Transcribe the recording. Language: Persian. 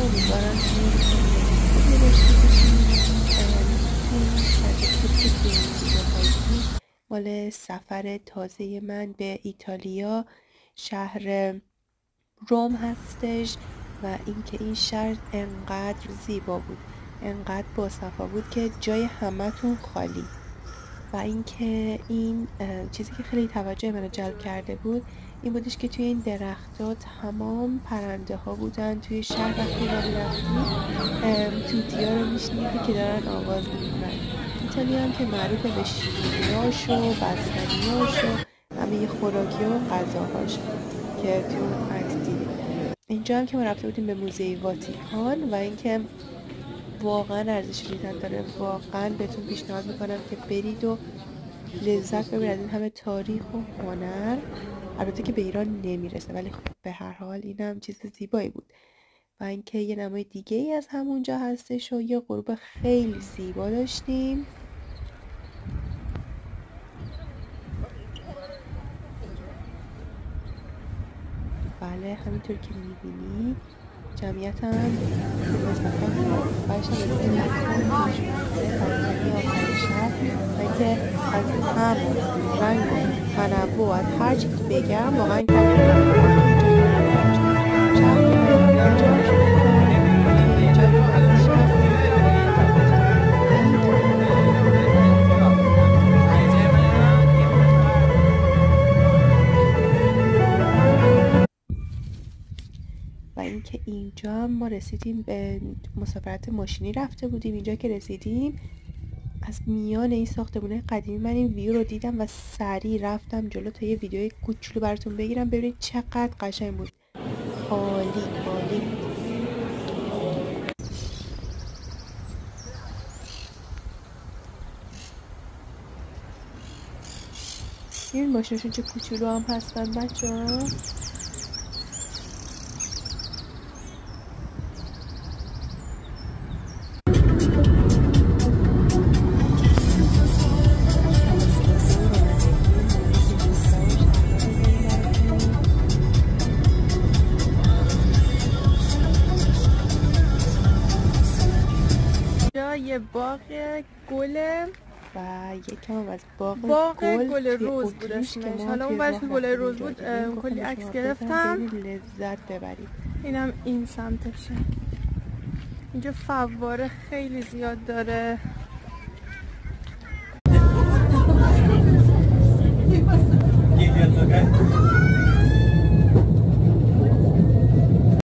امیدوارم که خوبی داشته باشید. این تجربه که مال سفر تازه من به ایتالیا، شهر روم هستش و اینکه این شهر انقدر زیبا بود، انقدر باصفا بود که جای همتون خالی. و اینکه این چیزی که خیلی توجه منو جلب کرده بود این بودش که توی این درخت‌ها تمام پرنده ها بودن. توی شهر وقتی را می‌رفتی توتیا رو میشنیدی که دارن آواز می‌خونن. ایتالیا هم که معروفه به شیرینیاش و بستنیاش و همه خوراکی و غذاهاش که تو اون عکس دیدیم. اینجا هم که ما رفته بودیم به موزه واتیکان و اینکه واقعا ارزش دیدن داره. واقعا بهتون پیشنهاد میکنم که برید و لذت ببرید از این همه تاریخ و هنر. البته که به ایران نمیرسه ولی خب به هر حال اینم چیز زیبایی بود. و اینکه یه نمای دیگه ای از همونجا هستش و یه غروب خیلی زیبا داشتیم. بله همینطور که میبینی جمعیت هم باشم و اینکه از همون رنگ و تنوع از هر چی که بگم واقعا و اینکه اینجا ما رسیدیم به مسافرت ماشینی رفته بودیم. اینجا که رسیدیم از میان این ساختمونه قدیمی من این ویو رو دیدم و سریع رفتم جلو تا یه ویدیوی کوچولو براتون بگیرم ببینید چقدر قشنگ بود. عالی عالی بود. این ماشینشون چه کوچولو هم هستن بچه‌ها. یه باغ گل و یکم از باغ گل روز بود اسمش. حالا اون برش گل روز بود کلی عکس گرفتم. لذت ببرید. اینم این سمتشه. اینجا فواره خیلی زیاد داره.